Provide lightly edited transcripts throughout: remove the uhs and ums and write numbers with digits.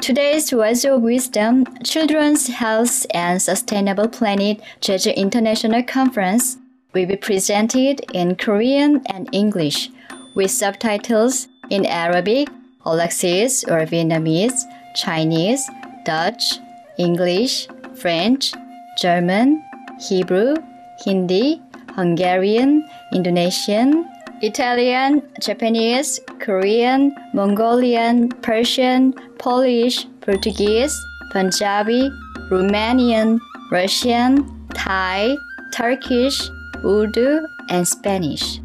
Today's Words of Wisdom, Children's Health and Sustainable Planet Jeju International Conference will be presented in Korean and English with subtitles in Arabic, Alexis or Vietnamese, Chinese, Dutch, English, French, German, Hebrew, Hindi, Hungarian, Indonesian, Italian, Japanese, Korean, Mongolian, Persian, Polish, Portuguese, Punjabi, Romanian, Russian, Thai, Turkish, Urdu, and Spanish.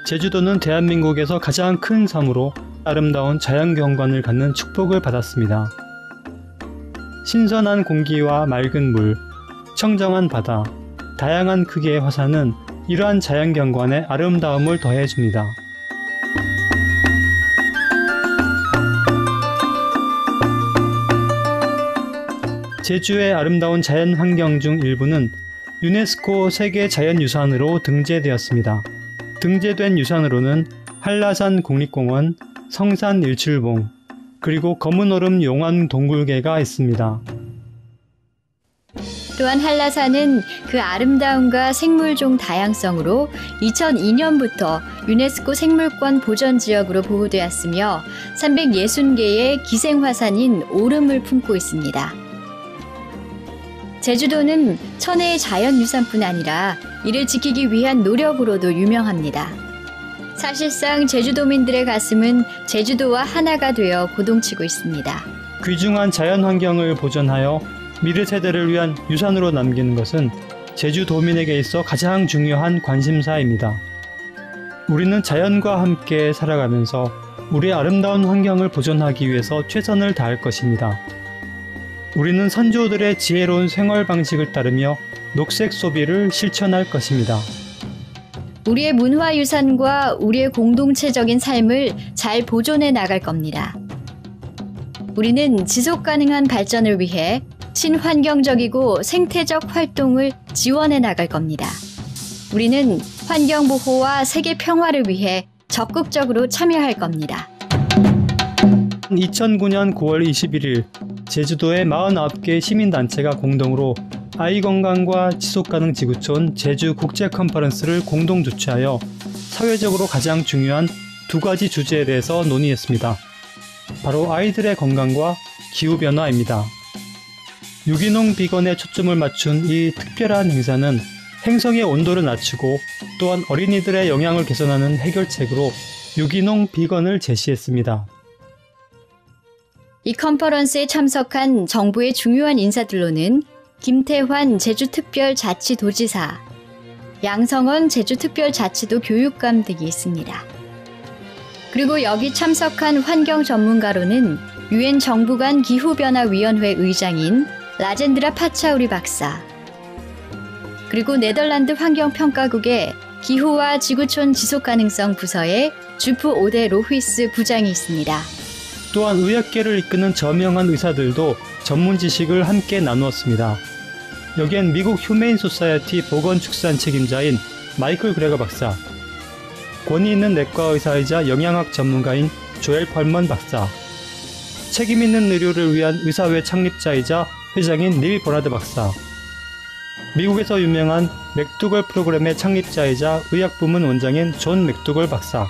제주도는 대한민국에서 가장 큰 섬으로 아름다운 자연경관을 갖는 축복을 받았습니다. 신선한 공기와 맑은 물, 청정한 바다, 다양한 크기의 화산은 이러한 자연경관의 아름다움을 더해줍니다. 제주의 아름다운 자연환경 중 일부는 유네스코 세계자연유산으로 등재되었습니다. 등재된 유산으로는 한라산 국립공원, 성산 일출봉, 그리고 검은오름 용암 동굴계가 있습니다. 또한 한라산은 그 아름다움과 생물종 다양성으로 2002년부터 유네스코 생물권 보전지역으로 보호되었으며 360개의 기생화산인 오름을 품고 있습니다. 제주도는 천혜의 자연유산뿐 아니라 이를 지키기 위한 노력으로도 유명합니다. 사실상 제주도민들의 가슴은 제주도와 하나가 되어 고동치고 있습니다. 귀중한 자연환경을 보존하여 미래 세대를 위한 유산으로 남기는 것은 제주도민에게 있어 가장 중요한 관심사입니다. 우리는 자연과 함께 살아가면서 우리의 아름다운 환경을 보존하기 위해서 최선을 다할 것입니다. 우리는 선조들의 지혜로운 생활 방식을 따르며 녹색 소비를 실천할 것입니다. 우리의 문화유산과 우리의 공동체적인 삶을 잘 보존해 나갈 겁니다. 우리는 지속가능한 발전을 위해 친환경적이고 생태적 활동을 지원해 나갈 겁니다. 우리는 환경보호와 세계 평화를 위해 적극적으로 참여할 겁니다. 2009년 9월 21일 제주도의 49개 시민단체가 공동으로 아이건강과 지속가능 지구촌 제주 국제 컨퍼런스를 공동 주최하여 사회적으로 가장 중요한 두 가지 주제에 대해서 논의했습니다. 바로 아이들의 건강과 기후변화입니다. 유기농 비건에 초점을 맞춘 이 특별한 행사는 행성의 온도를 낮추고 또한 어린이들의 영양을 개선하는 해결책으로 유기농 비건을 제시했습니다. 이 컨퍼런스에 참석한 정부의 중요한 인사들로는 김태환 제주특별자치도지사, 양성원 제주특별자치도 교육감 등이 있습니다. 그리고 여기 참석한 환경 전문가로는 유엔 정부간 기후변화위원회 의장인 라젠드라 파차우리 박사, 그리고 네덜란드 환경평가국의 기후와 지구촌 지속가능성 부서의 주프 오데 로휘스 부장이 있습니다. 또한 의학계를 이끄는 저명한 의사들도 전문 지식을 함께 나누었습니다. 여기엔 미국 휴메인 소사이어티 보건축산 책임자인 마이클 그레거 박사, 권위 있는 내과 의사이자 영양학 전문가인 조엘 펄먼 박사, 책임 있는 의료를 위한 의사회 창립자이자 회장인 닐 버나드 박사, 미국에서 유명한 맥두걸 프로그램의 창립자이자 의학부문 원장인 존 맥두걸 박사,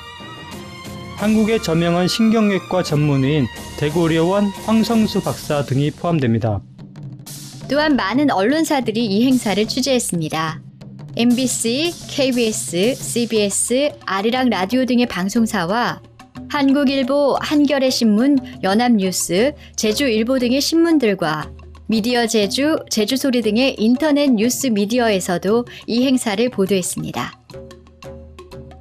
한국의 저명한 신경외과 전문의인 대구의료원 황성수 박사 등이 포함됩니다. 또한 많은 언론사들이 이 행사를 취재했습니다. MBC, KBS, CBS, 아리랑 라디오 등의 방송사와 한국일보, 한겨레신문, 연합뉴스, 제주일보 등의 신문들과 미디어 제주, 제주소리 등의 인터넷 뉴스 미디어에서도 이 행사를 보도했습니다.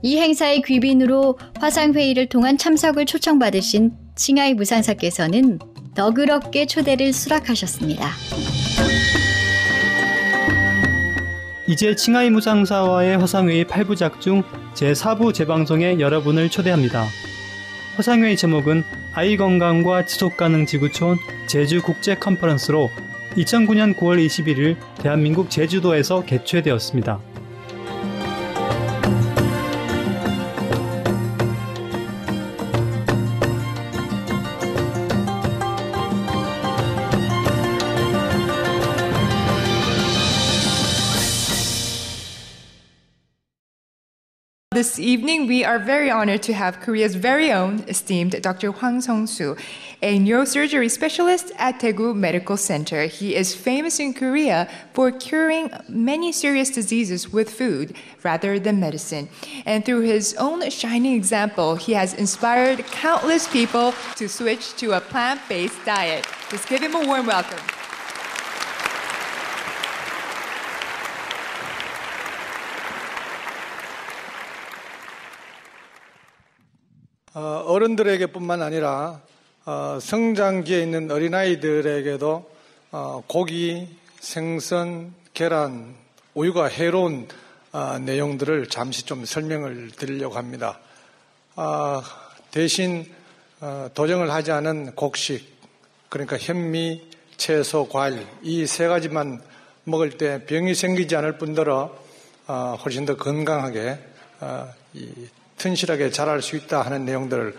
이 행사의 귀빈으로 화상회의를 통한 참석을 초청받으신 칭하이 무상사께서는 너그럽게 초대를 수락하셨습니다. 이제 칭하이 무상사와의 화상회의 8부작 중 제4부 재방송에 여러분을 초대합니다. 화상회의 제목은 아이건강과 지속가능 지구촌 제주 국제 컨퍼런스로 2009년 9월 21일 대한민국 제주도에서 개최되었습니다. This evening, we are very honored to have Korea's very own esteemed Dr. Hwang Sung-soo, a neurosurgery specialist at Daegu Medical Center. He is famous in Korea for curing many serious diseases with food rather than medicine. And through his own shining example, he has inspired countless people to switch to a plant-based diet. Let's give him a warm welcome. 어른들에게뿐만 아니라 성장기에 있는 어린아이들에게도 고기, 생선, 계란, 우유가 해로운 내용들을 잠시 좀 설명을 드리려고 합니다. 대신 도정을 하지 않은 곡식, 그러니까 현미, 채소, 과일 이 세 가지만 먹을 때 병이 생기지 않을 뿐더러 훨씬 더 건강하게 튼실하게 자랄 수 있다 하는 내용들을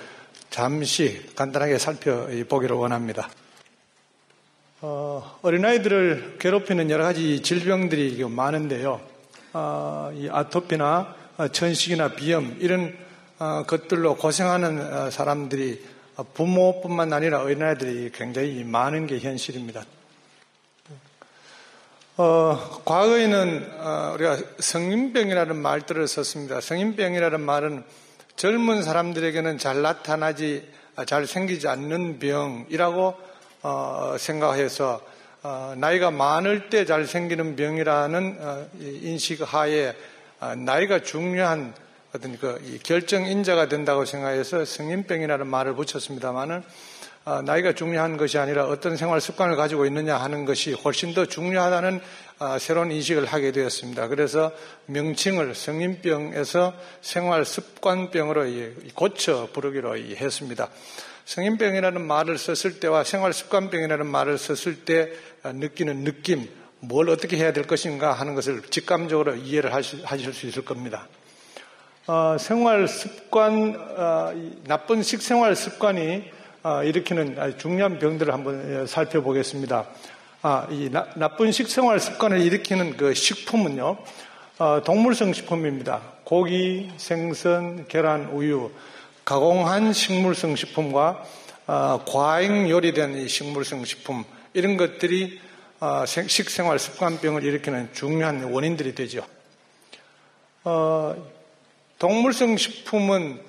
잠시 간단하게 살펴보기를 원합니다. 어린아이들을 괴롭히는 여러 가지 질병들이 많은데요. 이 아토피나 천식이나 비염 이런 것들로 고생하는 사람들이 부모뿐만 아니라 어린아이들이 굉장히 많은 게 현실입니다. 과거에는 우리가 성인병이라는 말들을 썼습니다. 성인병이라는 말은 젊은 사람들에게는 잘 나타나지, 잘 생기지 않는 병이라고 생각해서 나이가 많을 때 잘 생기는 병이라는 인식 하에 나이가 중요한 어떤 이 결정인자가 된다고 생각해서 성인병이라는 말을 붙였습니다만은 나이가 중요한 것이 아니라 어떤 생활 습관을 가지고 있느냐 하는 것이 훨씬 더 중요하다는 새로운 인식을 하게 되었습니다. 그래서 명칭을 성인병에서 생활 습관병으로 고쳐 부르기로 했습니다. 성인병이라는 말을 썼을 때와 생활 습관병이라는 말을 썼을 때 느끼는 느낌, 뭘 어떻게 해야 될 것인가 하는 것을 직감적으로 이해를 하실 수 있을 겁니다. 생활 습관, 나쁜 식생활 습관이 일으키는 아주 중요한 병들을 한번 살펴보겠습니다. 이 나쁜 식생활 습관을 일으키는 그 식품은요, 동물성 식품입니다. 고기, 생선, 계란, 우유, 가공한 식물성 식품과 과잉 요리된 이 식물성 식품 이런 것들이 식생활 습관병을 일으키는 중요한 원인들이 되죠. 동물성 식품은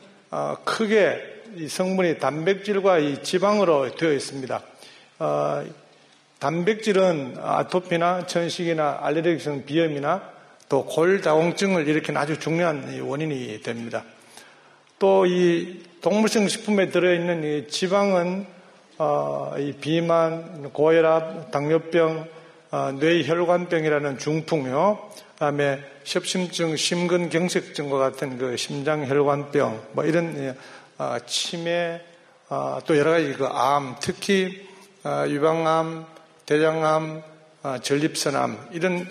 크게 이 성분이 단백질과 이 지방으로 되어 있습니다. 단백질은 아토피나 천식이나 알레르기성 비염이나 또 골다공증을 일으키는 아주 중요한 원인이 됩니다. 또 이 동물성 식품에 들어있는 이 지방은 이 비만, 고혈압, 당뇨병, 뇌혈관병이라는 중풍요, 그다음에 협심증, 심근경색증과 같은 그 심장혈관병, 뭐 이런 치매, 또 여러 가지 그 암, 특히 유방암, 대장암, 전립선암 이런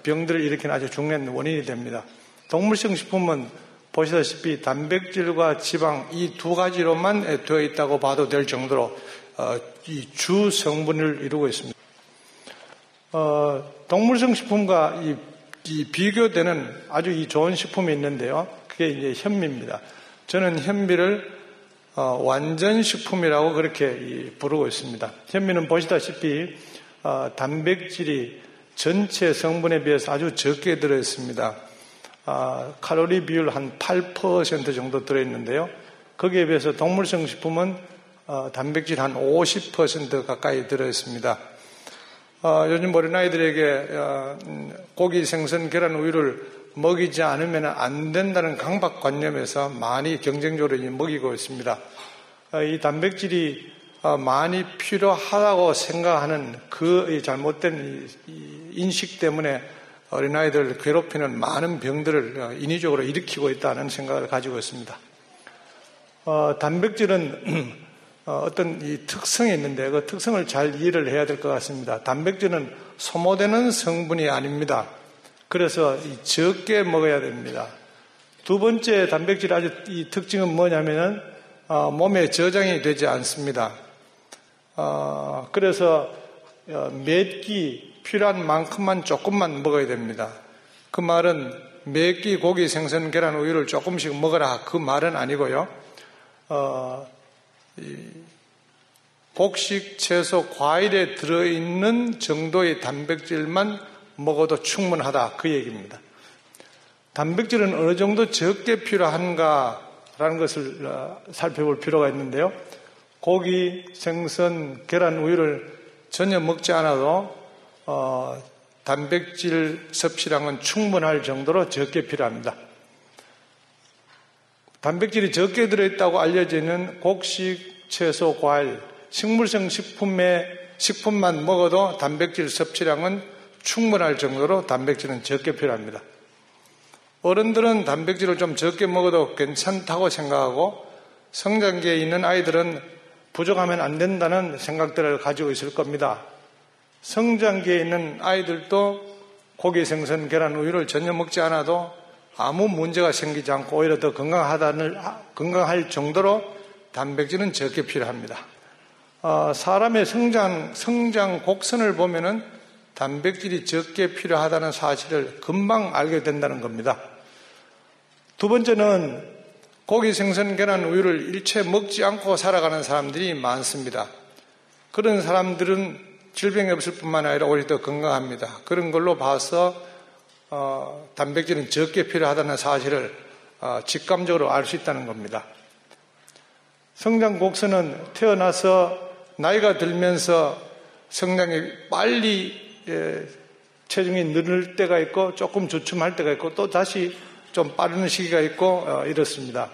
병들을 일으키는 아주 중요한 원인이 됩니다. 동물성 식품은 보시다시피 단백질과 지방 이 두 가지로만 되어 있다고 봐도 될 정도로 이 주 성분을 이루고 있습니다. 동물성 식품과 이 비교되는 아주 이 좋은 식품이 있는데요. 그게 이제 현미입니다. 저는 현미를 완전식품이라고 그렇게 부르고 있습니다. 현미는 보시다시피 단백질이 전체 성분에 비해서 아주 적게 들어있습니다. 칼로리 비율 한 8% 정도 들어있는데요. 거기에 비해서 동물성 식품은 단백질 한 50% 가까이 들어있습니다. 요즘 어린아이들에게 고기, 생선, 계란, 우유를 먹이지 않으면 안 된다는 강박관념에서 많이 경쟁적으로 먹이고 있습니다. 이 단백질이 많이 필요하다고 생각하는 그 잘못된 인식 때문에 어린아이들을 괴롭히는 많은 병들을 인위적으로 일으키고 있다는 생각을 가지고 있습니다. 단백질은 어떤 이 특성이 있는데 그 특성을 잘 이해를 해야 될 것 같습니다. 단백질은 소모되는 성분이 아닙니다. 그래서 적게 먹어야 됩니다. 두 번째 단백질 아주 이 특징은 뭐냐면은 몸에 저장이 되지 않습니다. 그래서 몇 끼 필요한 만큼만 조금만 먹어야 됩니다. 그 말은 매끼, 고기, 생선, 계란, 우유를 조금씩 먹어라 그 말은 아니고요. 곡식, 채소, 과일에 들어있는 정도의 단백질만 먹어도 충분하다 그 얘기입니다. 단백질은 어느 정도 적게 필요한가라는 것을 살펴볼 필요가 있는데요. 고기, 생선, 계란, 우유를 전혀 먹지 않아도 단백질 섭취량은 충분할 정도로 적게 필요합니다. 단백질이 적게 들어있다고 알려져 있는 곡식, 채소, 과일, 식물성 식품만 먹어도 단백질 섭취량은 충분할 정도로 단백질은 적게 필요합니다. 어른들은 단백질을 좀 적게 먹어도 괜찮다고 생각하고 성장기에 있는 아이들은 부족하면 안 된다는 생각들을 가지고 있을 겁니다. 성장기에 있는 아이들도 고기, 생선, 계란, 우유를 전혀 먹지 않아도 아무 문제가 생기지 않고 오히려 더 건강할 정도로 단백질은 적게 필요합니다. 사람의 성장 곡선을 보면은 단백질이 적게 필요하다는 사실을 금방 알게 된다는 겁니다. 두 번째는 고기, 생선, 계란, 우유를 일체 먹지 않고 살아가는 사람들이 많습니다. 그런 사람들은 질병이 없을 뿐만 아니라 오히려 더 건강합니다. 그런 걸로 봐서 단백질은 적게 필요하다는 사실을 직감적으로 알 수 있다는 겁니다. 성장 곡선은 태어나서 나이가 들면서 성장이 빨리 체중이 늘을 때가 있고 조금 주춤할 때가 있고 또 다시 좀 빠르는 시기가 있고 이렇습니다.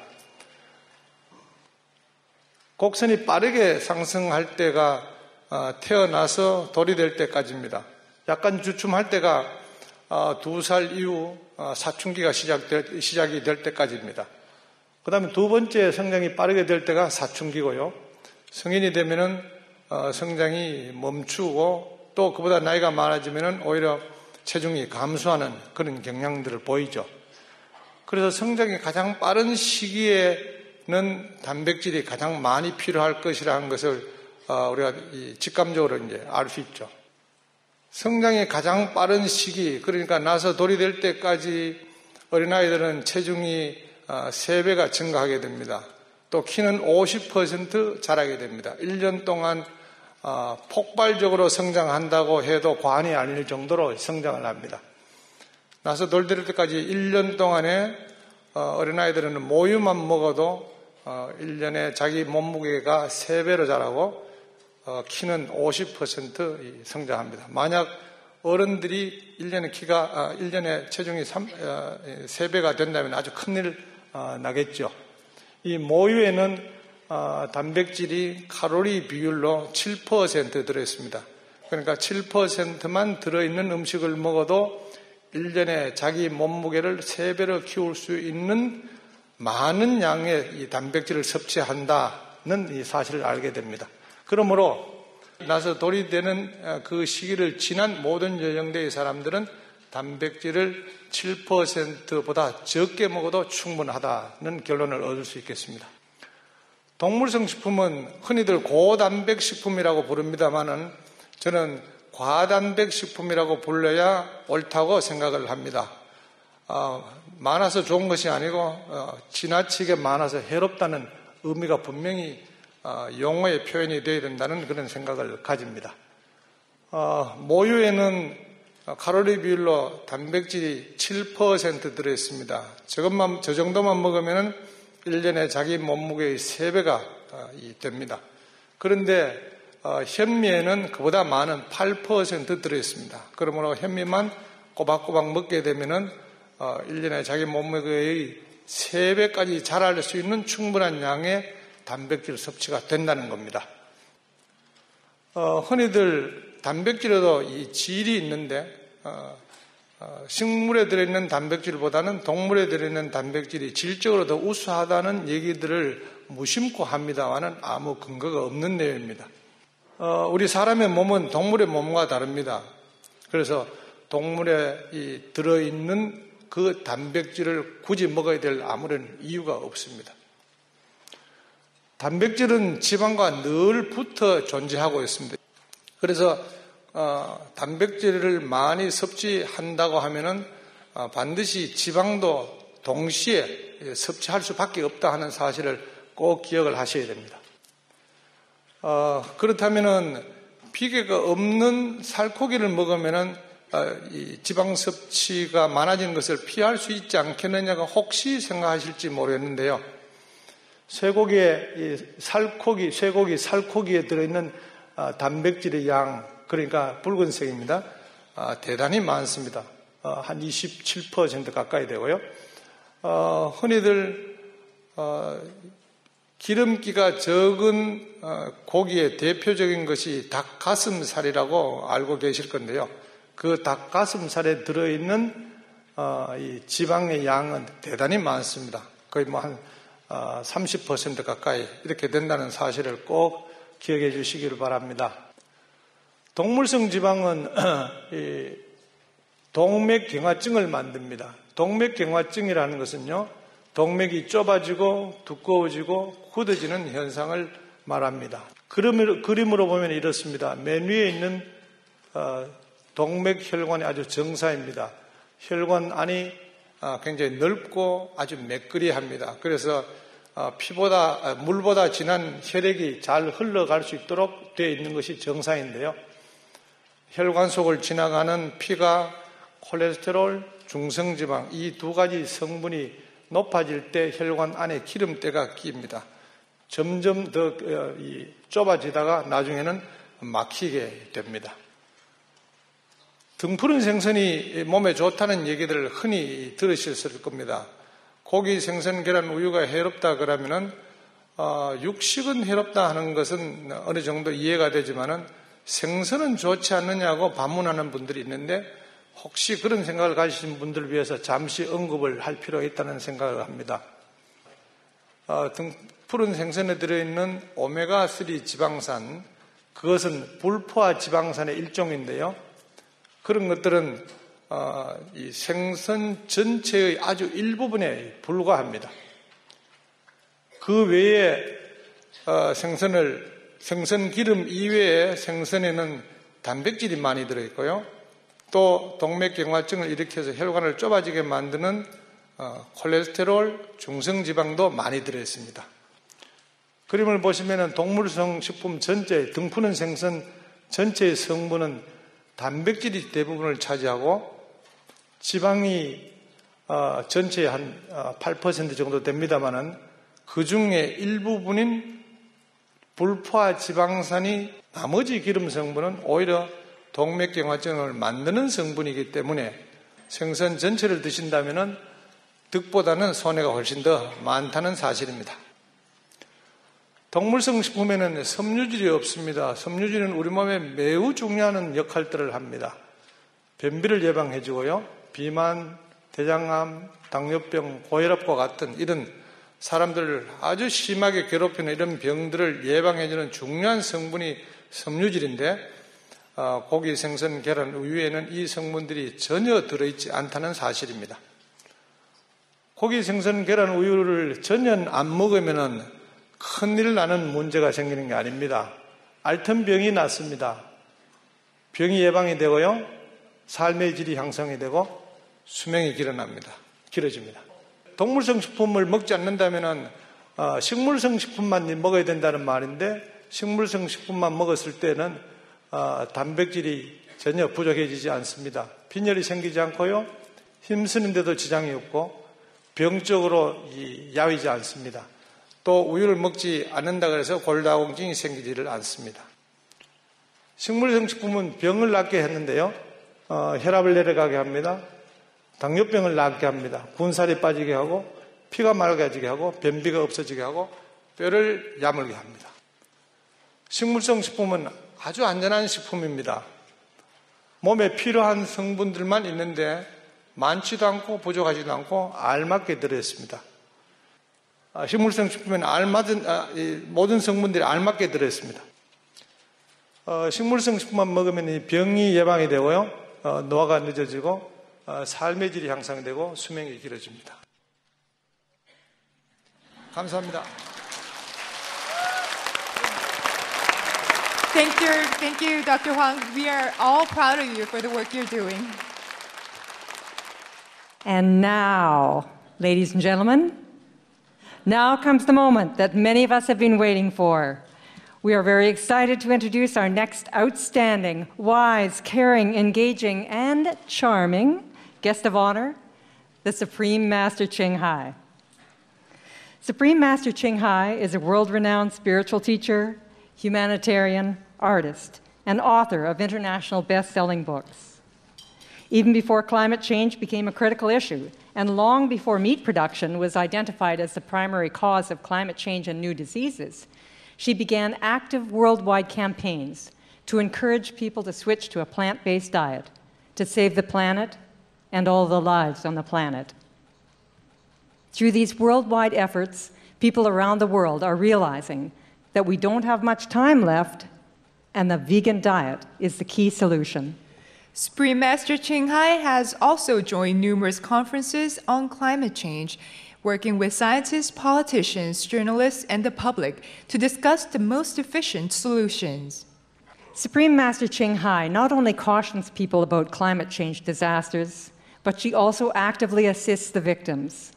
곡선이 빠르게 상승할 때가 태어나서 돌이 될 때까지입니다. 약간 주춤할 때가 2살 이후 사춘기가 시작이 될 때까지입니다. 그 다음에 두 번째 성장이 빠르게 될 때가 사춘기고요. 성인이 되면은 성장이 멈추고 또 그보다 나이가 많아지면은 오히려 체중이 감소하는 그런 경향들을 보이죠. 그래서 성장이 가장 빠른 시기에는 단백질이 가장 많이 필요할 것이라는 것을 우리가 직감적으로 이제 알 수 있죠. 성장이 가장 빠른 시기, 그러니까 나서 돌이 될 때까지 어린아이들은 체중이 3배가 증가하게 됩니다. 또 키는 50% 자라게 됩니다. 1년 동안 폭발적으로 성장한다고 해도 과언이 아닐 정도로 성장을 합니다. 나서 돌 될 때까지 1년 동안에 어린아이들은 모유만 먹어도 1년에 자기 몸무게가 3배로 자라고 키는 50% 성장합니다. 만약 어른들이 1년에 체중이 3배가 된다면 아주 큰일 나겠죠. 이 모유에는 단백질이 칼로리 비율로 7% 들어있습니다. 그러니까 7%만 들어있는 음식을 먹어도 1년에 자기 몸무게를 3배로 키울 수 있는 많은 양의 이 단백질을 섭취한다는 이 사실을 알게 됩니다. 그러므로 나서 돌이 되는 그 시기를 지난 모든 연령대의 사람들은 단백질을 7%보다 적게 먹어도 충분하다는 결론을 얻을 수 있겠습니다. 동물성 식품은 흔히들 고단백 식품이라고 부릅니다만은 저는 과단백 식품이라고 불러야 옳다고 생각을 합니다. 많아서 좋은 것이 아니고 지나치게 많아서 해롭다는 의미가 분명히 용어의 표현이 되어야 된다는 그런 생각을 가집니다. 모유에는 칼로리 비율로 단백질이 7% 들어있습니다. 저 정도만 먹으면 1년에 자기 몸무게의 3배가 됩니다. 그런데 현미에는 그보다 많은 8% 들어있습니다. 그러므로 현미만 꼬박꼬박 먹게 되면 1년에 자기 몸무게의 3배까지 자랄 수 있는 충분한 양의 단백질 섭취가 된다는 겁니다. 흔히들 단백질에도 이 질이 있는데 식물에 들어있는 단백질보다는 동물에 들어있는 단백질이 질적으로 더 우수하다는 얘기들을 무심코 합니다만은 아무 근거가 없는 내용입니다. 우리 사람의 몸은 동물의 몸과 다릅니다. 그래서 동물에 들어있는 그 단백질을 굳이 먹어야 될 아무런 이유가 없습니다. 단백질은 지방과 늘 붙어 존재하고 있습니다. 그래서 단백질을 많이 섭취한다고 하면은 반드시 지방도 동시에 섭취할 수밖에 없다 하는 사실을 꼭 기억을 하셔야 됩니다. 그렇다면은 비계가 없는 살코기를 먹으면은 이 지방 섭취가 많아지는 것을 피할 수 있지 않겠느냐가 혹시 생각하실지 모르겠는데요. 쇠고기에 쇠고기 살코기에 들어있는 단백질의 양, 그러니까 붉은색입니다. 대단히 많습니다. 한 27% 가까이 되고요. 흔히들 기름기가 적은 고기의 대표적인 것이 닭가슴살이라고 알고 계실 건데요. 그 닭가슴살에 들어있는 이 지방의 양은 대단히 많습니다. 거의 뭐 한 30% 가까이 이렇게 된다는 사실을 꼭 기억해 주시기를 바랍니다. 동물성 지방은 동맥경화증을 만듭니다. 동맥경화증이라는 것은요, 동맥이 좁아지고 두꺼워지고 굳어지는 현상을 말합니다. 그림으로 보면 이렇습니다. 맨 위에 있는 동맥혈관이 아주 정사입니다. 혈관 안이 굉장히 넓고 아주 매끄리합니다. 그래서 물보다 진한 혈액이 잘 흘러갈 수 있도록 되어 있는 것이 정상인데요. 혈관 속을 지나가는 피가 콜레스테롤, 중성지방 이 두 가지 성분이 높아질 때 혈관 안에 기름때가 끼입니다. 점점 더 좁아지다가 나중에는 막히게 됩니다. 등푸른 생선이 몸에 좋다는 얘기들을 흔히 들으셨을 겁니다. 고기, 생선, 계란, 우유가 해롭다 그러면은 육식은 해롭다 하는 것은 어느 정도 이해가 되지만은 생선은 좋지 않느냐고 반문하는 분들이 있는데 혹시 그런 생각을 가지신 분들을 위해서 잠시 언급을 할 필요가 있다는 생각을 합니다. 푸른 생선에 들어있는 오메가3 지방산, 그것은 불포화 지방산의 일종인데요. 그런 것들은 이 생선 전체의 아주 일부분에 불과합니다. 그 외에 생선 기름 이외에 생선에는 단백질이 많이 들어있고요. 또 동맥경화증을 일으켜서 혈관을 좁아지게 만드는 콜레스테롤, 중성지방도 많이 들어있습니다. 그림을 보시면 동물성 식품 전체, 등푸른 생선 전체의 성분은 단백질이 대부분을 차지하고 지방이 전체의 한 8% 정도 됩니다만은 그 중에 일부분인 불포화 지방산이 나머지 기름 성분은 오히려 동맥경화증을 만드는 성분이기 때문에 생선 전체를 드신다면 득보다는 손해가 훨씬 더 많다는 사실입니다. 동물성 식품에는 섬유질이 없습니다. 섬유질은 우리 몸에 매우 중요한 역할들을 합니다. 변비를 예방해주고요. 비만, 대장암, 당뇨병, 고혈압과 같은 이런 사람들을 아주 심하게 괴롭히는 이런 병들을 예방해주는 중요한 성분이 섬유질인데 고기, 생선, 계란, 우유에는 이 성분들이 전혀 들어있지 않다는 사실입니다. 고기, 생선, 계란, 우유를 전혀 안 먹으면 큰일 나는 문제가 생기는 게 아닙니다. 앓던 병이 낫습니다. 병이 예방이 되고요. 삶의 질이 향상이 되고 수명이 길어집니다. 동물성 식품을 먹지 않는다면 식물성 식품만 먹어야 된다는 말인데 식물성 식품만 먹었을 때는 단백질이 전혀 부족해지지 않습니다. 빈혈이 생기지 않고요. 힘쓰는데도 지장이 없고 병적으로 야위지 않습니다. 또 우유를 먹지 않는다 그래서 골다공증이 생기지를 않습니다. 식물성 식품은 병을 낫게 했는데요. 혈압을 내려가게 합니다. 당뇨병을 낫게 합니다. 군살이 빠지게 하고 피가 맑아지게 하고 변비가 없어지게 하고 뼈를 야물게 합니다. 식물성 식품은 아주 안전한 식품입니다. 몸에 필요한 성분들만 있는데 많지도 않고 부족하지도 않고 알맞게 들어있습니다. 식물성 식품에는 모든 성분들이 알맞게 들어있습니다. 식물성 식품만 먹으면 병이 예방이 되고요. 노화가 늦어지고 삶의 질이 향상되고 수명이 길어집니다. 감사합니다. Thank you, Dr. Hwang. We are all proud of you for the work you're doing. And now, ladies and gentlemen, now comes the moment that many of us have been waiting for. We are very excited to introduce our next outstanding, wise, caring, engaging, and charming guest of honor, the Supreme Master Ching Hai. Supreme Master Ching Hai is a world-renowned spiritual teacher, humanitarian, artist, and author of international best-selling books. Even before climate change became a critical issue, and long before meat production was identified as the primary cause of climate change and new diseases, she began active worldwide campaigns to encourage people to switch to a plant-based diet to save the planet and all the lives on the planet. Through these worldwide efforts, people around the world are realizing that we don't have much time left, and the vegan diet is the key solution. Supreme Master Ching Hai has also joined numerous conferences on climate change, working with scientists, politicians, journalists, and the public to discuss the most efficient solutions. Supreme Master Ching Hai not only cautions people about climate change disasters, but she also actively assists the victims.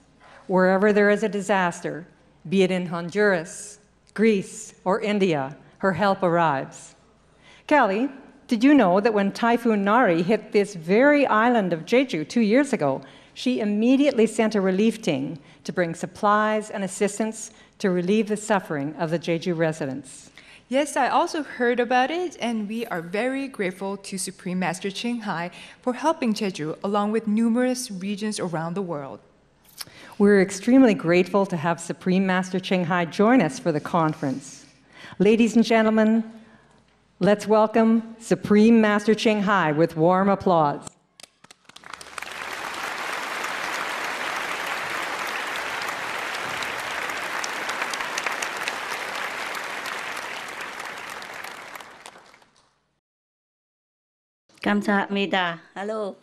Wherever there is a disaster, be it in Honduras, Greece, or India, her help arrives. Callie, did you know that when Typhoon Nari hit this very island of Jeju 2 years ago, she immediately sent a relief team to bring supplies and assistance to relieve the suffering of the Jeju residents? Yes, I also heard about it, and we are very grateful to Supreme Master Ching Hai for helping Jeju along with numerous regions around the world. We're extremely grateful to have Supreme Master Ching Hai join us for the conference. Ladies and gentlemen, let's welcome Supreme Master Ching Hai with warm applause. 감사합니다. Hello.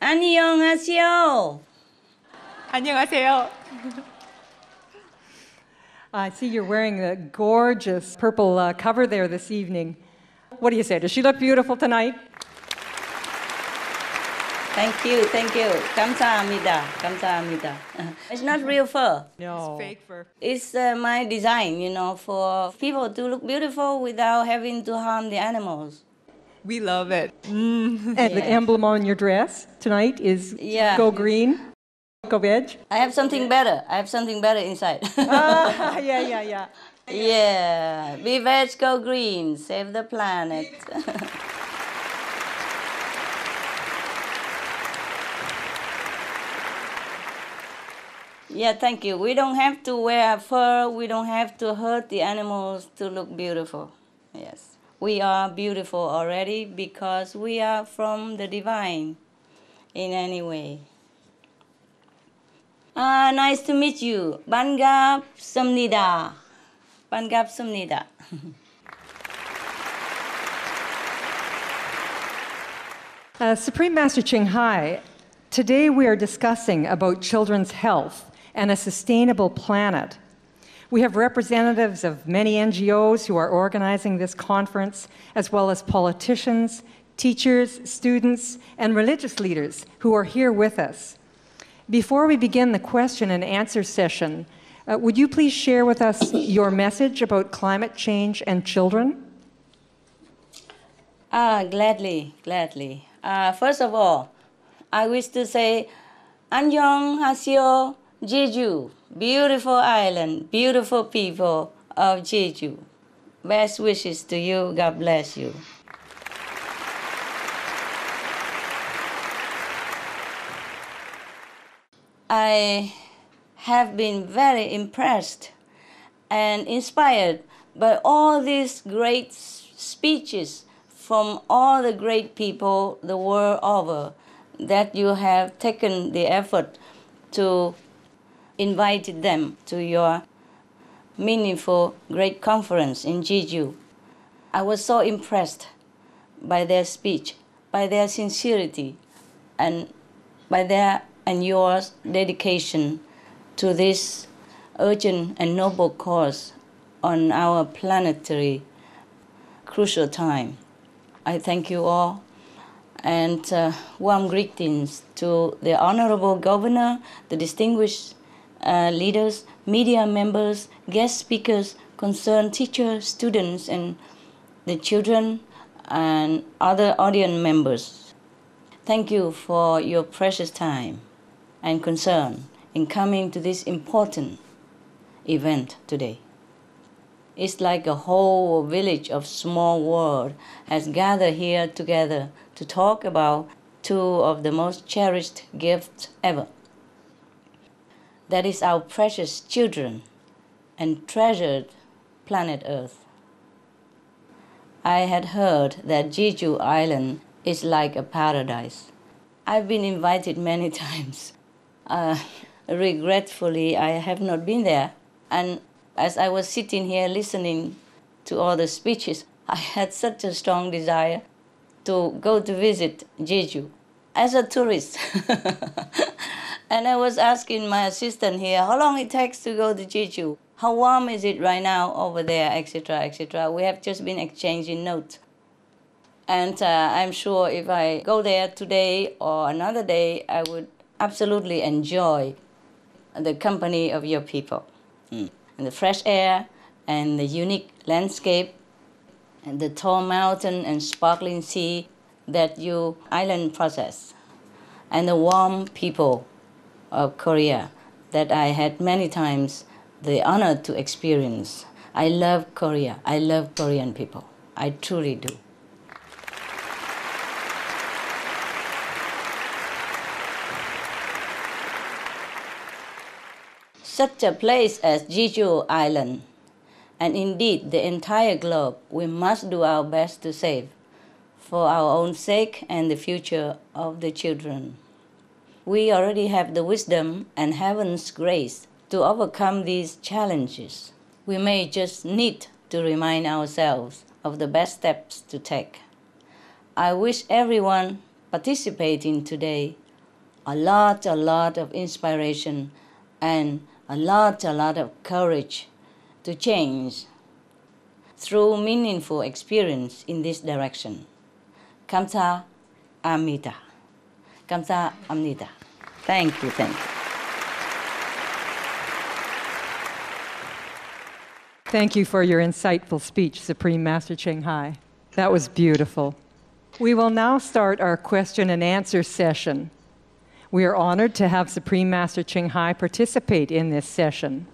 안녕하세요. 안녕하세요. I see you're wearing a gorgeous purple cover there this evening. What do you say? Does she look beautiful tonight? Thank you, thank you. 감사합니다. 감사합니다. It's not real fur. No. It's fake fur. It's my design, for people to look beautiful without having to harm the animals. We love it. And the emblem on your dress tonight is Go Green, Go Veg. I have something better. I have something better inside. Yeah. Yeah. Be veg, go green. Save the planet. Yeah, thank you. We don't have to wear fur. We don't have to hurt the animals to look beautiful. Yes. We are beautiful already because we are from the divine in any way. Nice to meet you. 반갑습니다. 반갑습니다. Supreme Master Ching Hai, today we are discussing about children's health and a sustainable planet. We have representatives of many NGOs who are organizing this conference, as well as politicians, teachers, students, and religious leaders who are here with us. Before we begin the question and answer session, would you please share with us your message about climate change and children? Gladly. First of all, I wish to say, 안녕하세요, Jeju, beautiful island, beautiful people of Jeju. Best wishes to you. God bless you. I have been very impressed and inspired by all these great speeches from all the great people the world over that you have taken the effort to invite them to your meaningful great conference in Jeju. I was so impressed by their speech, by their sincerity, and by their and your dedication to this urgent and noble cause on our planetary crucial time. I thank you all, and And warm greetings to the Honorable Governor, the distinguished leaders, media members, guest speakers, concerned teachers, students, and the children and other audience members. Thank you for your precious time and concern in coming to this important event today. It's like a whole village of small world has gathered here together to talk about two of the most cherished gifts ever. That is our precious children and treasured planet Earth. I had heard that Jeju Island is like a paradise. I've been invited many times. Regretfully, I have not been there. And as I was sitting here listening to all the speeches, I had such a strong desire to go to visit Jeju as a tourist. And I was asking my assistant here how long it takes to go to Jeju. How warm is it right now over there, etc., etc. We have just been exchanging notes. And I'm sure if I go there today or another day, I would absolutely enjoy the company of your people. And the fresh air and the unique landscape and the tall mountain and sparkling sea that you island possess. And the warm people of Korea that I had many times the honor to experience. I love Korea. I love Korean people. I truly do. Such a place as Jeju Island, and indeed the entire globe, we must do our best to save for our own sake and the future of the children. We already have the wisdom and heaven's grace to overcome these challenges. We may just need to remind ourselves of the best steps to take. I wish everyone participating today a lot of inspiration and a lot of courage to change through meaningful experience in this direction. 감사합니다. 감사합니다. Thank you. Thank you for your insightful speech, Supreme Master Ching Hai. That was beautiful. We will now start our question and answer session. We are honored to have Supreme Master Ching Hai participate in this session.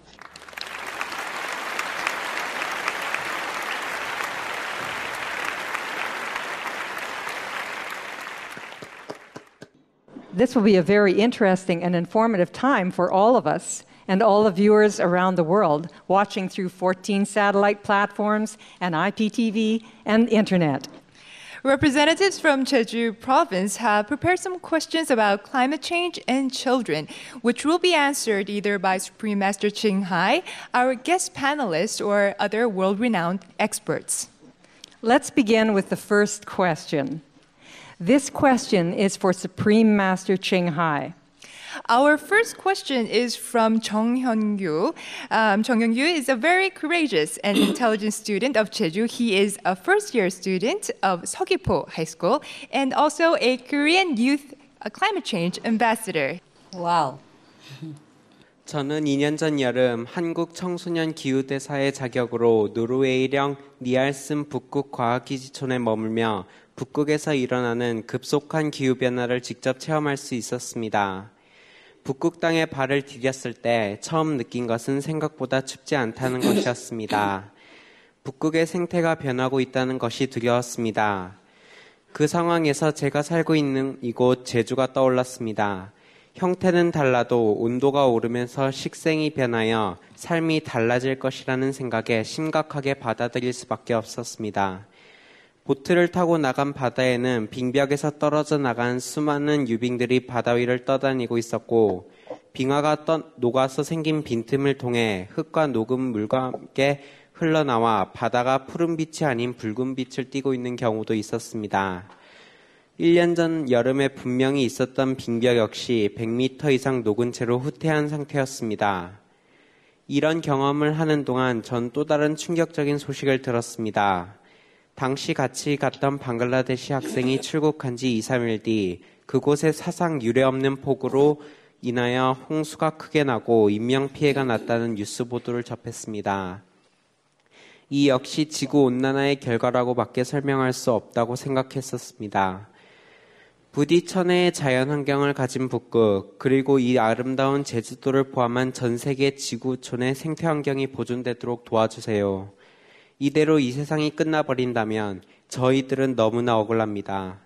This will be a very interesting and informative time for all of us and all the viewers around the world watching through 14 satellite platforms and IPTV and internet. Representatives from Jeju Province have prepared some questions about climate change and children, which will be answered either by Supreme Master Ching Hai, our guest panelists, or other world-renowned experts. Let's begin with the first question. This question is for Supreme Master Ching Hai. Our first question is from Jung Hyun-gyu. Jung Hyun-gyu is a very courageous and intelligent student of Jeju. He is a first-year student of Seogwipo High School and also a Korean Youth Climate Change Ambassador. Wow. 저는 2년 전 여름 한국 청소년 기후대사의 자격으로 노르웨이령 니알슨 북극 과학기지촌에 머물며 북극에서 일어나는 급속한 기후변화를 직접 체험할 수 있었습니다. 북극 땅에 발을 디뎠을 때 처음 느낀 것은 생각보다 춥지 않다는 것이었습니다. 북극의 생태가 변하고 있다는 것이 두려웠습니다. 그 상황에서 제가 살고 있는 이곳 제주가 떠올랐습니다. 형태는 달라도 온도가 오르면서 식생이 변하여 삶이 달라질 것이라는 생각에 심각하게 받아들일 수밖에 없었습니다. 보트를 타고 나간 바다에는 빙벽에서 떨어져 나간 수많은 유빙들이 바다 위를 떠다니고 있었고 빙하가 녹아서 생긴 빈틈을 통해 흙과 녹은 물과 함께 흘러나와 바다가 푸른빛이 아닌 붉은빛을 띠고 있는 경우도 있었습니다. 1년 전 여름에 분명히 있었던 빙벽 역시 100m 이상 녹은 채로 후퇴한 상태였습니다. 이런 경험을 하는 동안 전 또 다른 충격적인 소식을 들었습니다. 당시 같이 갔던 방글라데시 학생이 출국한 지 2, 3일 뒤 그곳에 사상 유례없는 폭우로 인하여 홍수가 크게 나고 인명피해가 났다는 뉴스 보도를 접했습니다. 이 역시 지구온난화의 결과라고밖에 설명할 수 없다고 생각했었습니다. 부디 천혜의 자연환경을 가진 북극, 그리고 이 아름다운 제주도를 포함한 전 세계 지구촌의 생태환경이 보존되도록 도와주세요. 이대로 이 세상이 끝나버린다면 저희들은 너무나 억울합니다.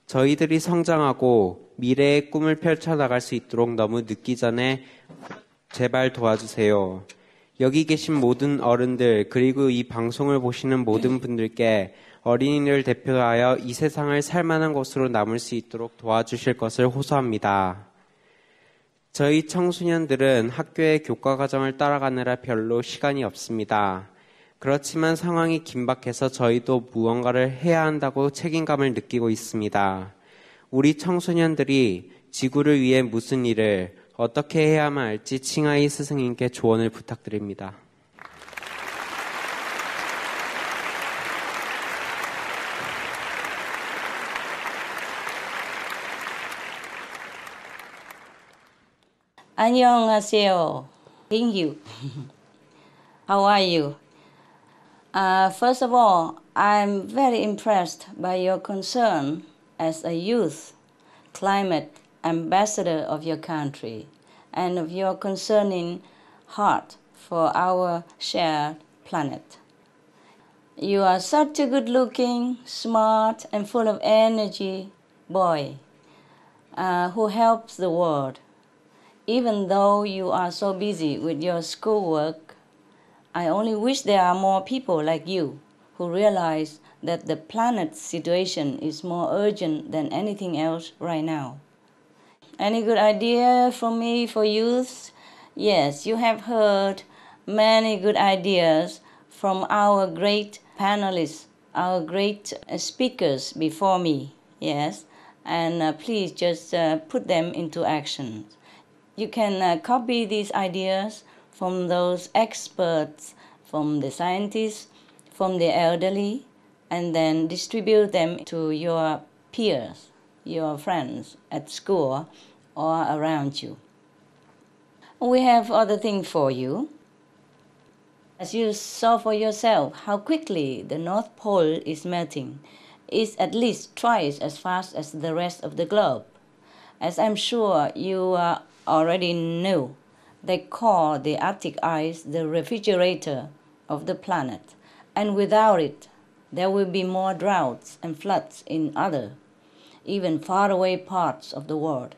저희들이 성장하고 미래의 꿈을 펼쳐나갈 수 있도록 너무 늦기 전에 제발 도와주세요. 여기 계신 모든 어른들 그리고 이 방송을 보시는 모든 분들께 어린이를 대표하여 이 세상을 살만한 곳으로 남을 수 있도록 도와주실 것을 호소합니다. 저희 청소년들은 학교의 교과과정을 따라가느라 별로 시간이 없습니다. 그렇지만 상황이 긴박해서 저희도 무언가를 해야 한다고 책임감을 느끼고 있습니다. 우리 청소년들이 지구를 위해 무슨 일을 어떻게 해야만 할지 칭하이 스승님께 조언을 부탁드립니다. 안녕하세요. Thank you. How are you? First of all, I'm very impressed by your concern as a youth climate ambassador of your country and of your concerning heart for our shared planet. You are such a good-looking, smart, and full of energy boy who helps the world. Even though you are so busy with your schoolwork, I only wish there are more people like you who realize that the planet's situation is more urgent than anything else right now. Any good idea from me for youth? Yes, you have heard many good ideas from our great panelists, our great speakers before me, yes, and please just put them into action. You can copy these ideas from those experts, from the scientists, from the elderly, and then distribute them to your peers, your friends at school or around you. We have other things for you. As you saw for yourself how quickly the North Pole is melting, it's at least twice as fast as the rest of the globe. As I'm sure you already know, they call the Arctic ice the refrigerator of the planet, and without it, there will be more droughts and floods in other, even faraway parts of the world.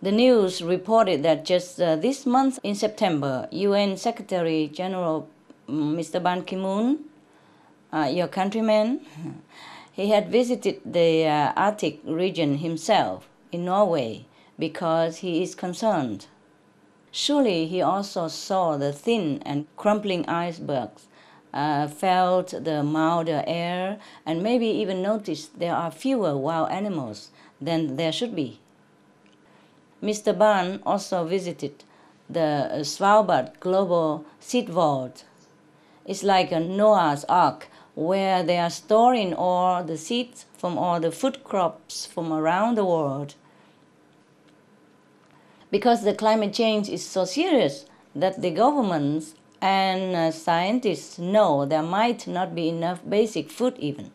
The news reported that just this month in September, UN Secretary General Mr. Ban Ki-moon, your countryman, he had visited the Arctic region himself in Norway because he is concerned. Surely he also saw the thin and crumbling icebergs, felt the milder air, and maybe even noticed there are fewer wild animals than there should be. Mr. Ban also visited the Svalbard Global Seed Vault. It's like a Noah's Ark where they are storing all the seeds from all the food crops from around the world. Because the climate change is so serious that the governments and scientists know there might not be enough basic food even.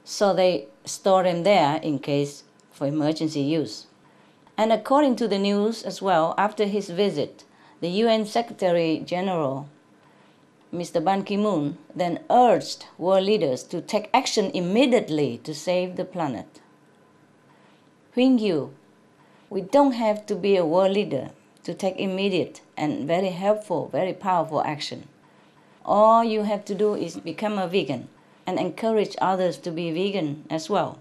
So they store them there in case for emergency use. And according to the news as well, after his visit, the UN Secretary General, Mr. Ban Ki-moon, then urged world leaders to take action immediately to save the planet. Huingyu, we don't have to be a world leader to take immediate and very helpful, very powerful action. All you have to do is become a vegan and encourage others to be vegan as well.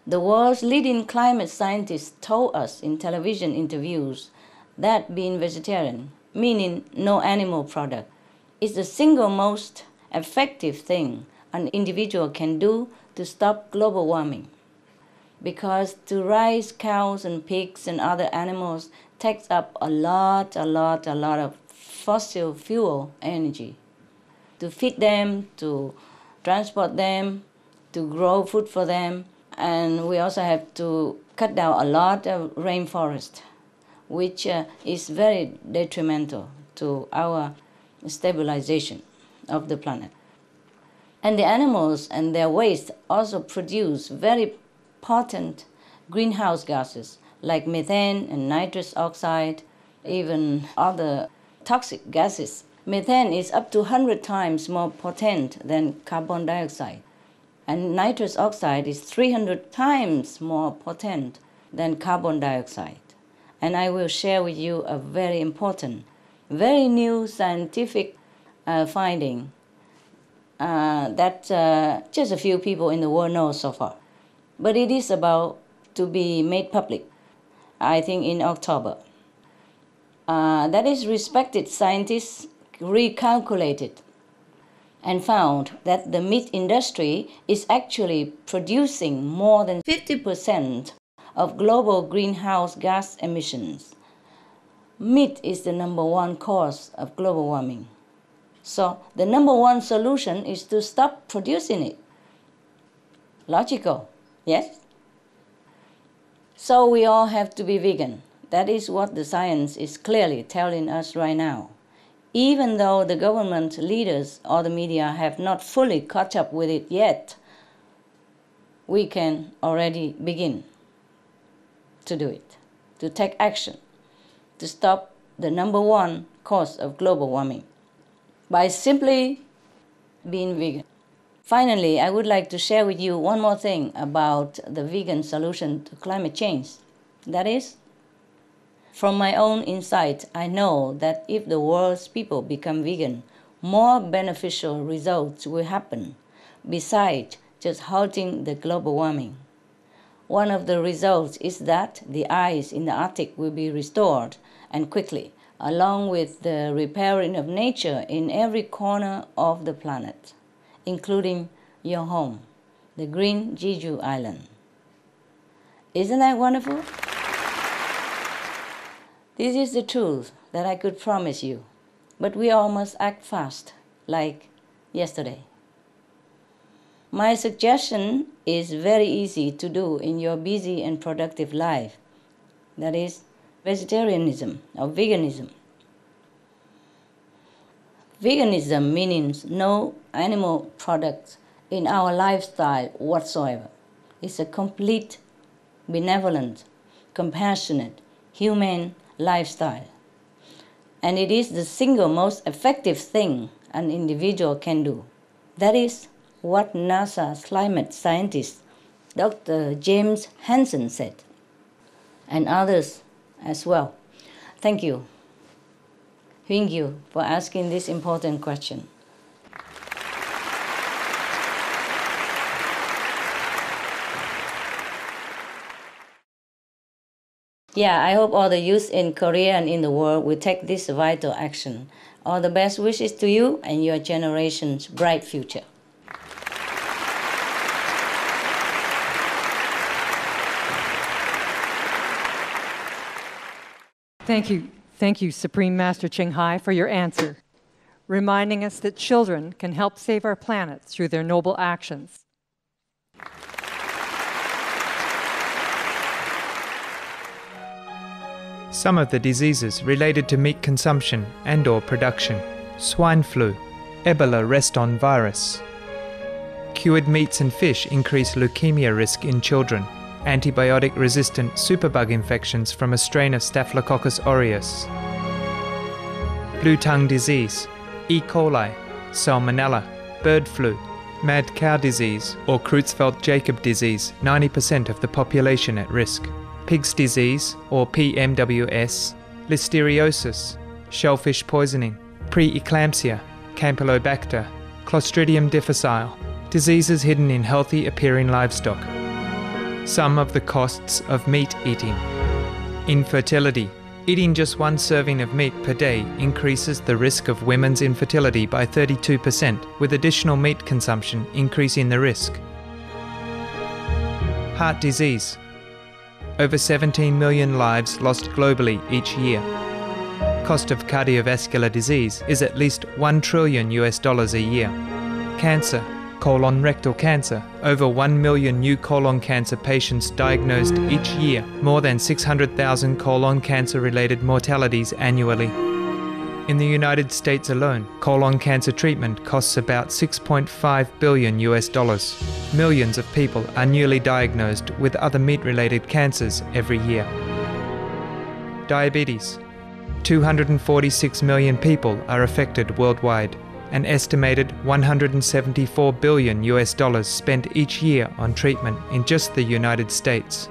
The world's leading climate scientists told us in television interviews that being vegetarian, meaning no animal product, is the single most effective thing an individual can do to stop global warming. Because to raise cows and pigs and other animals takes up a lot of fossil fuel energy. to feed them, to transport them, to grow food for them. And we also have to cut down a lot of rainforest, which is very detrimental to our stabilization of the planet. And the animals and their waste also produce very potent greenhouse gases like methane and nitrous oxide, even other toxic gases. Methane is up to 100 times more potent than carbon dioxide. And nitrous oxide is 300 times more potent than carbon dioxide. And I will share with you a very important, very new scientific finding that just a few people in the world know so far. But it is about to be made public, I think in October. That is, respected scientists recalculated and found that the meat industry is actually producing more than 50% of global greenhouse gas emissions. Meat is the number one cause of global warming. So the number one solution is to stop producing it. Logical, yes? So we all have to be vegan. That is what the science is clearly telling us right now. Even though the government leaders or the media have not fully caught up with it yet, we can already begin to do it, to take action, to stop the number one cause of global warming by simply being vegan. Finally, I would like to share with you one more thing about the vegan solution to climate change. That is, from my own insight, I know that if the world's people become vegan, more beneficial results will happen, besides just halting the global warming. One of the results is that the ice in the Arctic will be restored, and quickly, along with the repairing of nature in every corner of the planet, including your home, the green Jeju Island. Isn't that wonderful? This is the truth that I could promise you, but we all must act fast, like yesterday. My suggestion is very easy to do in your busy and productive life. That is, vegetarianism or veganism. Veganism means no animal products in our lifestyle whatsoever. It's a complete, benevolent, compassionate, humane lifestyle. And it is the single most effective thing an individual can do. That is what NASA's climate scientist, Dr. James Hansen, said, and others as well. Thank you. Thank you for asking this important question. Yeah, I hope all the youth in Korea and in the world will take this vital action. All the best wishes to you and your generation's bright future. Thank you, Supreme Master Ching Hai, for your answer, reminding us that children can help save our planet through their noble actions. Some of the diseases related to meat consumption and/or production: swine flu, Ebola reston virus. Cured meats and fish increase leukemia risk in children. Antibiotic-resistant superbug infections from a strain of Staphylococcus aureus. Blue tongue disease, E. coli, Salmonella, bird flu, mad cow disease or Creutzfeldt-Jakob disease, 90% of the population at risk. Pig's disease or PMWS, listeriosis, shellfish poisoning, preeclampsia, Campylobacter, Clostridium difficile, diseases hidden in healthy appearing livestock. Some of the costs of meat eating. Infertility. Eating just one serving of meat per day increases the risk of women's infertility by 32%, with additional meat consumption increasing the risk. Heart disease. Over 17 million lives lost globally each year. Cost of cardiovascular disease is at least $1 trillion a year. Cancer, colon rectal cancer, over 1 million new colon cancer patients diagnosed each year, more than 600,000 colon cancer-related mortalities annually. In the United States alone, colon cancer treatment costs about $6.5 billion. Millions of people are newly diagnosed with other meat-related cancers every year. Diabetes. 246 million people are affected worldwide. An estimated $174 billion spent each year on treatment in just the United States.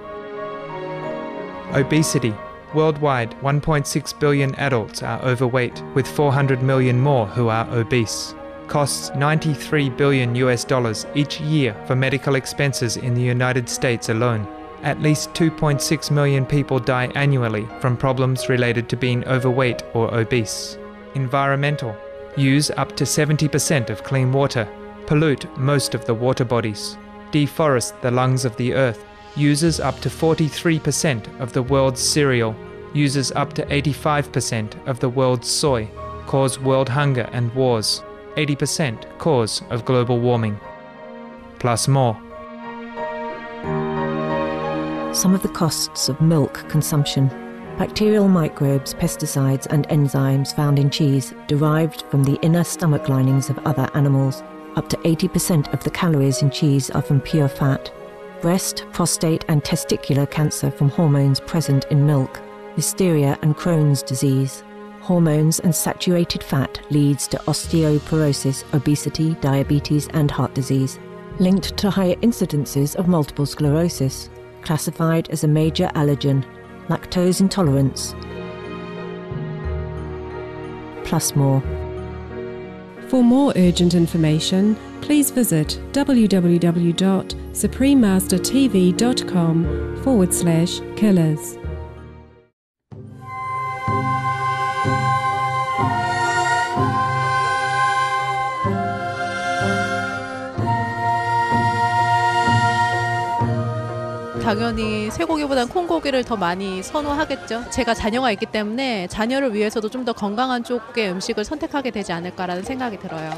Obesity. Worldwide, 1.6 billion adults are overweight, with 400 million more who are obese. Costs $93 billion each year for medical expenses in the United States alone. At least 2.6 million people die annually from problems related to being overweight or obese. Environmental. Use up to 70% of clean water. Pollute most of the water bodies. Deforest the lungs of the earth. Uses up to 43% of the world's cereal. Uses up to 85% of the world's soy. Cause world hunger and wars. 80% cause of global warming. Plus more. Some of the costs of milk consumption. Bacterial microbes, pesticides and enzymes found in cheese derived from the inner stomach linings of other animals. Up to 80% of the calories in cheese are from pure fat. Breast, prostate and testicular cancer from hormones present in milk. Listeria and Crohn's disease. Hormones and saturated fat leads to osteoporosis, obesity, diabetes and heart disease. Linked to higher incidences of multiple sclerosis. Classified as a major allergen. Lactose intolerance. Plus more. For more urgent information, please visit www.suprememastertv.com/killers. 당연히 쇠고기보다는 콩고기를 더 많이 선호하겠죠. 제가 자녀가 있기 때문에 자녀를 위해서도 좀 더 건강한 쪽의 음식을 선택하게 되지 않을까라는 생각이 들어요.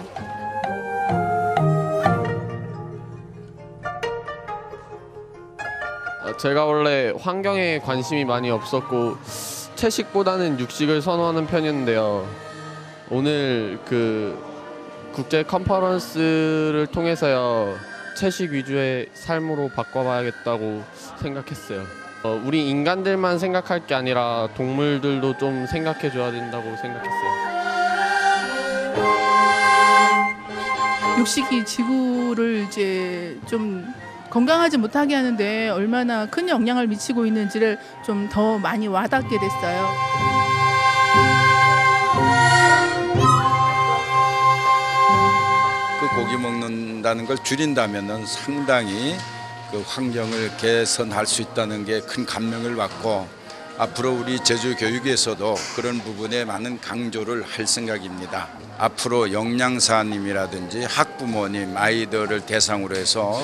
제가 원래 환경에 관심이 많이 없었고 채식보다는 육식을 선호하는 편이었는데요. 오늘 그 국제 컨퍼런스를 통해서요. 채식 위주의 삶으로 바꿔봐야겠다고 생각했어요. 우리 인간들만 생각할 게 아니라 동물들도 좀 생각해줘야 된다고 생각했어요. 육식이 지구를 이제 좀 건강하지 못하게 하는데 얼마나 큰 영향을 미치고 있는지를 좀 더 많이 와닿게 됐어요. 그 고기 먹는다는 걸 줄인다면은 상당히 그 환경을 개선할 수 있다는 게 큰 감명을 받고 앞으로 우리 제주 교육에서도 그런 부분에 많은 강조를 할 생각입니다. 앞으로 영양사님이라든지 학부모님, 아이들을 대상으로 해서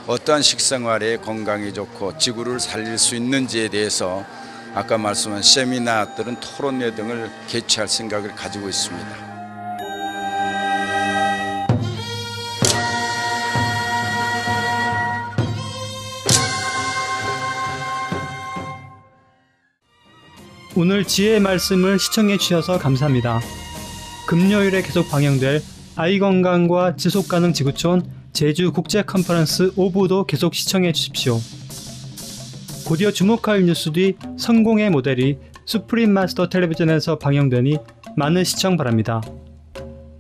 어떠한 식생활에 건강이 좋고 지구를 살릴 수 있는지에 대해서 아까 말씀한 세미나 또는 토론회 등을 개최할 생각을 가지고 있습니다. 오늘 지혜의 말씀을 시청해 주셔서 감사합니다. 금요일에 계속 방영될 아이건강과 지속가능 지구촌 제주 국제 컨퍼런스 5부도 계속 시청해 주십시오. 곧이어 주목할 뉴스 뒤 성공의 모델이 수프림 마스터 텔레비전에서 방영되니 많은 시청 바랍니다.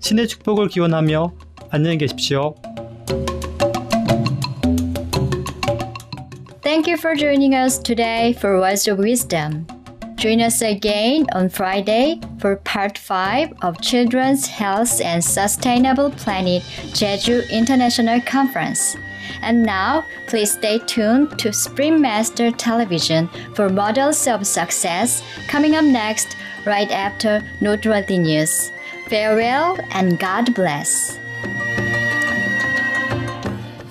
신의 축복을 기원하며 안녕히 계십시오. Thank you for joining us today for Words of Wisdom. Join us again on Friday for Part 5 of Children's Health and Sustainable Planet Jeju International Conference. And now, please stay tuned to Supreme Master Television for Models of Success coming up next right after Noteworthy News. Farewell and God bless.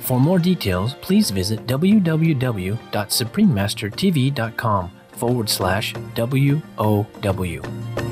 For more details, please visit www.suprememastertv.com/WOW.